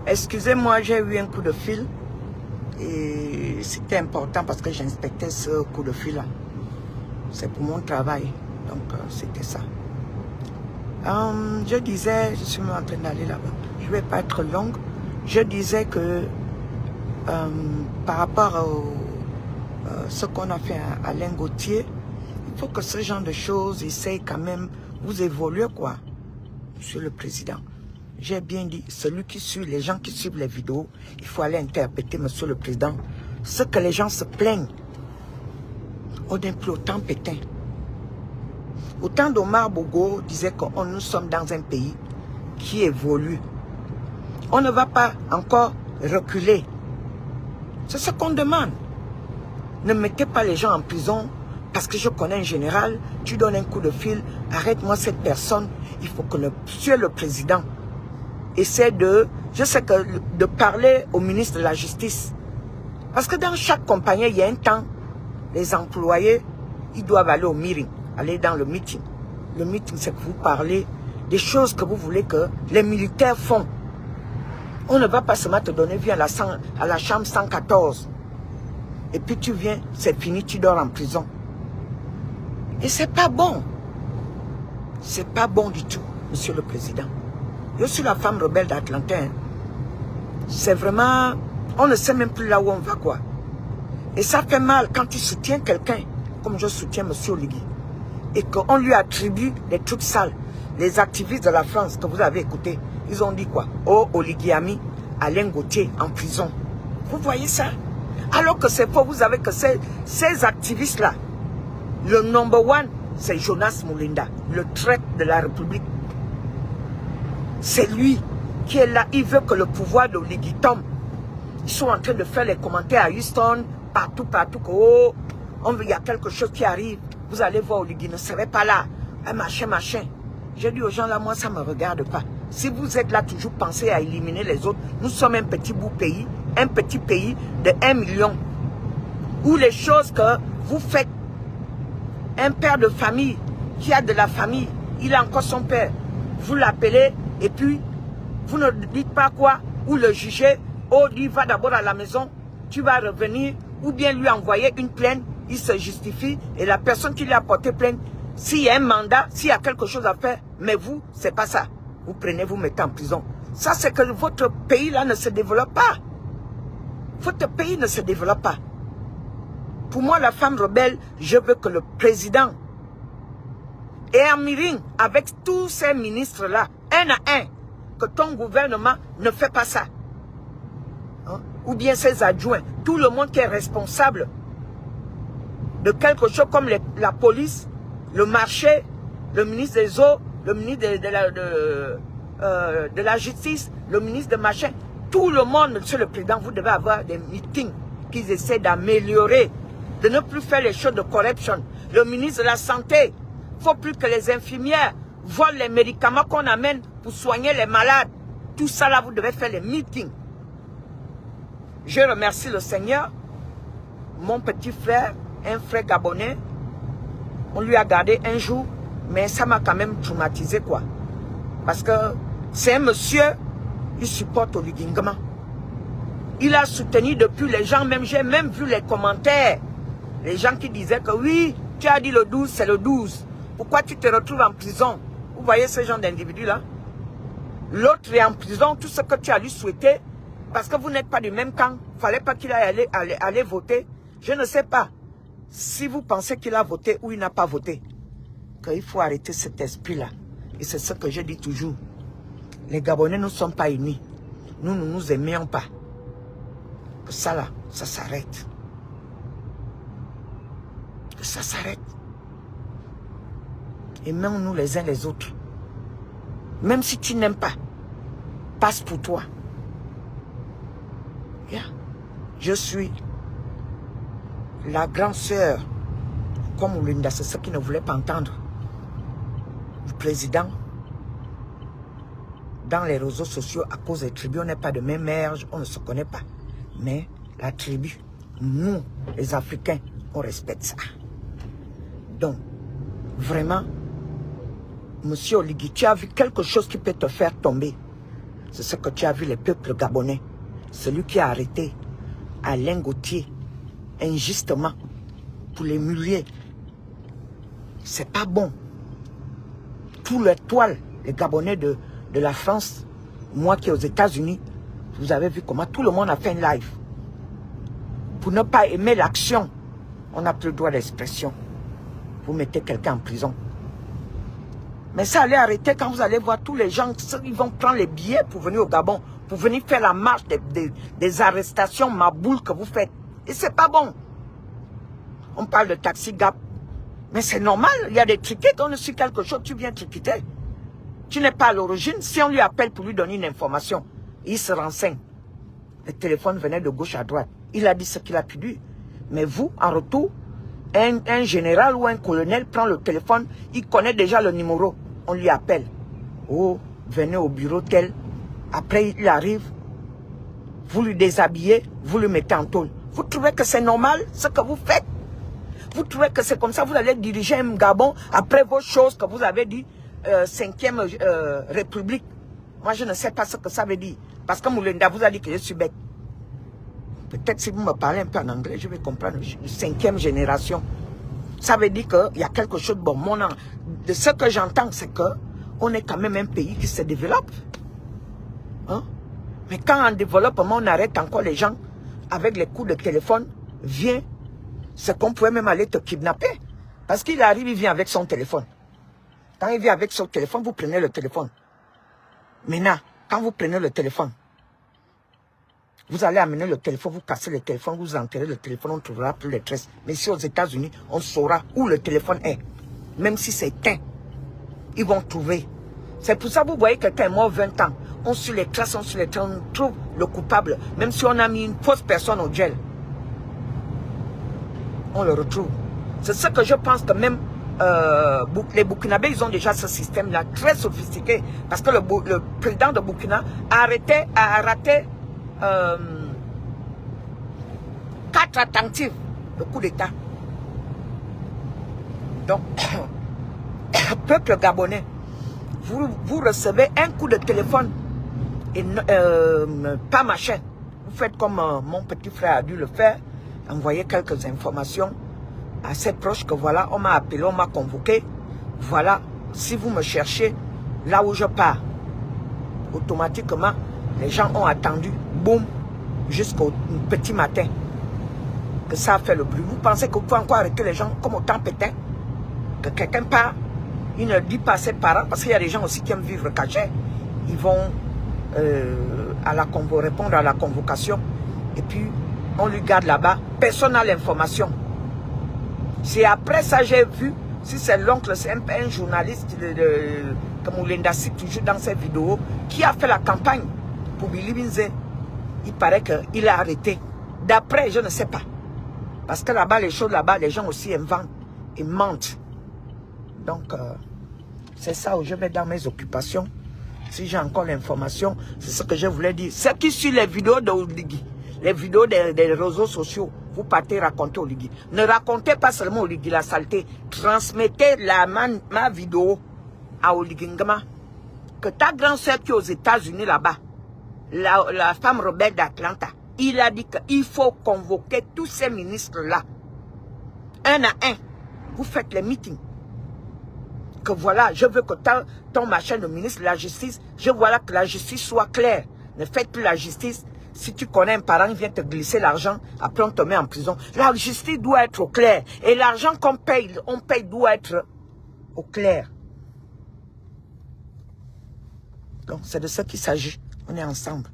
Excusez-moi, j'ai eu un coup de fil. Et c'était important parce que j'inspectais ce coup de fil-là. C'est pour mon travail. Donc, c'était ça. Je disais, je suis en train d'aller là-bas. Je ne vais pas être longue. Je disais que par rapport à ce qu'on a fait à Alain Gauthier, il faut que ce genre de choses essayent quand même vous évoluer, quoi, Monsieur le Président. J'ai bien dit, celui qui suit, les gens qui suivent les vidéos, il faut aller interpréter, Monsieur le Président, ce que les gens se plaignent. On n'est plus autant pétain. Autant d'Omar Bogo disait que nous sommes dans un pays qui évolue. On ne va pas encore reculer. C'est ce qu'on demande. Ne mettez pas les gens en prison parce que je connais un général, tu donnes un coup de fil, arrête-moi cette personne. Il faut que Monsieur le Président essaie de parler au ministre de la Justice. Parce que dans chaque compagnie, il y a un temps, les employés, ils doivent aller au meeting, aller dans le meeting. Le meeting, c'est que vous parlez des choses que vous voulez que les militaires font. On ne va pas seulement te donner, viens à la chambre 114. Et puis tu viens, c'est fini, tu dors en prison. Et c'est pas bon. C'est pas bon du tout, Monsieur le Président. Je suis la femme rebelle d'Atlanta. Hein. C'est vraiment... On ne sait même plus là où on va, quoi. Et ça fait mal quand tu soutiens quelqu'un, comme je soutiens M. Oligui, et qu'on lui attribue des trucs sales. Les activistes de la France que vous avez écoutés, ils ont dit quoi? Oh, Oligui a mis Alain Gauthier en prison. Vous voyez ça? Alors que c'est faux, vous avez que ces activistes-là, le number one, c'est Jonas Moulinda, le traître de la République. C'est lui qui est là. Il veut que le pouvoir d'Oligui tombe. Ils sont en train de faire les commentaires à Houston, partout, que oh, il y a quelque chose qui arrive. Vous allez voir, Oligui ne serait pas là. Un machin. J'ai dit aux gens là, moi ça ne me regarde pas. Si vous êtes là toujours pensez à éliminer les autres, nous sommes un petit bout pays, un petit pays de 1 million. Où les choses que vous faites, un père de famille qui a de la famille, il a encore son père. Vous l'appelez et puis vous ne dites pas quoi, ou le jugez, oh, il va d'abord à la maison, tu vas revenir, ou bien lui envoyer une plainte, il se justifie, et la personne qui lui a porté plainte, s'il y a un mandat, s'il y a quelque chose à faire, mais vous, c'est pas ça. Vous prenez, vous mettez en prison. Ça, c'est que votre pays-là ne se développe pas. Votre pays ne se développe pas. Pour moi, la femme rebelle, je veux que le président ait un meeting avec tous ces ministres-là, un à un, que ton gouvernement ne fait pas ça. Hein? Ou bien ses adjoints, tout le monde qui est responsable de quelque chose comme la police, le marché, le ministre des eaux, le ministre de la justice, le ministre de machin, tout le monde, Monsieur le Président, vous devez avoir des meetings qui essaient d'améliorer, de ne plus faire les choses de corruption. Le ministre de la Santé, il ne faut plus que les infirmières volent les médicaments qu'on amène pour soigner les malades. Tout ça là, vous devez faire les meetings. Je remercie le Seigneur, mon petit frère, un frère gabonais, on lui a gardé un jour, mais ça m'a quand même traumatisé, quoi. Parce que c'est un monsieur, il supporte Oligui Nguema. Il a soutenu depuis les gens, même j'ai même vu les commentaires. Les gens qui disaient que oui, tu as dit le 12, c'est le 12. Pourquoi tu te retrouves en prison? Vous voyez ce genre d'individu-là? L'autre est en prison, tout ce que tu as lui souhaité, parce que vous n'êtes pas du même camp. Il ne fallait pas qu'il aille aller voter. Je ne sais pas si vous pensez qu'il a voté ou il n'a pas voté. Qu'il faut arrêter cet esprit-là. Et c'est ce que je dis toujours. Les Gabonais ne sont pas unis. Nous ne nous aimions pas. Que ça là, ça s'arrête. Que ça s'arrête. Aimons-nous les uns les autres. Même si tu n'aimes pas, passe pour toi. Yeah. Je suis la grande sœur, comme Olinda, c'est ce qui ne voulait pas entendre. Le président, dans les réseaux sociaux, à cause des tribus, on n'est pas de même mère, on ne se connaît pas. Mais la tribu, nous, les Africains, on respecte ça. Donc, vraiment, Monsieur Oligui, tu as vu quelque chose qui peut te faire tomber. C'est ce que tu as vu les peuples gabonais. Celui qui a arrêté Alain Gauthier injustement pour les muliers. C'est pas bon. Tout le toile, les Gabonais de la France, moi qui est aux États-Unis, vous avez vu comment tout le monde a fait un live. Pour ne pas aimer l'action, on n'a plus le droit d'expression. Vous mettez quelqu'un en prison. Mais ça allait arrêter quand vous allez voir tous les gens, ils vont prendre les billets pour venir au Gabon, pour venir faire la marche des arrestations maboules que vous faites. Et c'est pas bon. On parle de taxi Gap. Mais c'est normal, il y a des tickets, on suit quelque chose, tu viens triqueter. Tu n'es pas à l'origine. Si on lui appelle pour lui donner une information, il se renseigne. Le téléphone venait de gauche à droite. Il a dit ce qu'il a pu dire. Mais vous, en retour, un général ou un colonel prend le téléphone, il connaît déjà le numéro. On lui appelle. Oh, venez au bureau tel. Après, il arrive. Vous lui déshabillez, vous lui mettez en tôle. Vous trouvez que c'est normal ce que vous faites? Vous trouvez que c'est comme ça, vous allez diriger un Gabon après vos choses que vous avez dit, 5e République. Moi, je ne sais pas ce que ça veut dire. Parce que Moulenda vous a dit que je suis bête. Peut-être si vous me parlez un peu en anglais, je vais comprendre. 5e génération. Ça veut dire qu'il y a quelque chose de bon. De ce que j'entends, c'est qu'on est quand même un pays qui se développe. Hein? Mais quand en développement, on arrête encore les gens avec les coups de téléphone, viens. C'est qu'on pouvait même aller te kidnapper. Parce qu'il arrive, il vient avec son téléphone. Quand il vient avec son téléphone, vous prenez le téléphone. Maintenant, quand vous prenez le téléphone, vous allez amener le téléphone, vous cassez le téléphone, vous enterrez le téléphone, on trouvera plus les traces. Mais ici aux États-Unis, on saura où le téléphone est. Même si c'est éteint, ils vont trouver. C'est pour ça que vous voyez quelqu'un est mort 20 ans. On suit les traces, on trouve le coupable. Même si on a mis une fausse personne au gel. On le retrouve. C'est ce que je pense que même les Burkinabés, ils ont déjà ce système-là très sophistiqué. Parce que le président de Burkina a raté 4 attentives de coup d'État. Donc, peuple gabonais, vous recevez un coup de téléphone et pas machin. Vous faites comme mon petit frère a dû le faire. Envoyer quelques informations assez proches que voilà, on m'a appelé, on m'a convoqué. Voilà, si vous me cherchez là où je pars, automatiquement, les gens ont attendu, boum, jusqu'au petit matin, que ça a fait le bruit. Vous pensez que vous pouvez encore arrêter les gens comme au temps pétain? Que quelqu'un part, il ne dit pas à ses parents, parce qu'il y a des gens aussi qui aiment vivre cachés. Ils vont répondre à la convocation, et puis on lui garde là-bas. Personne n'a l'information. C'est après ça j'ai vu, si c'est l'oncle, c'est un journaliste comme Moulenda cite toujours dans ses vidéos, qui a fait la campagne pour Billy Binze. Il paraît qu'il a arrêté. D'après, je ne sais pas. Parce que là-bas, les choses là-bas, les gens aussi inventent et mentent. Donc, c'est ça où je vais dans mes occupations. Si j'ai encore l'information, c'est ce que je voulais dire. Ce qui suit les vidéos de Oligui, les vidéos des réseaux sociaux, vous partez raconter Oligui. Ne racontez pas seulement Oligui la saleté. Transmettez ma vidéo à Oligui Nguema. Que ta grande sœur qui est aux États-Unis là-bas, la femme rebelle d'Atlanta, il a dit qu'il faut convoquer tous ces ministres-là. Un à un. Vous faites les meetings. Que voilà, je veux que ton machin de ministre de la justice, je veux que la justice soit claire. Ne faites plus la justice. Si tu connais un parent, il vient te glisser l'argent, après on te met en prison. La justice doit être au clair. Et l'argent qu'on paye, on paye doit être au clair. Donc c'est de ça qu'il s'agit. On est ensemble.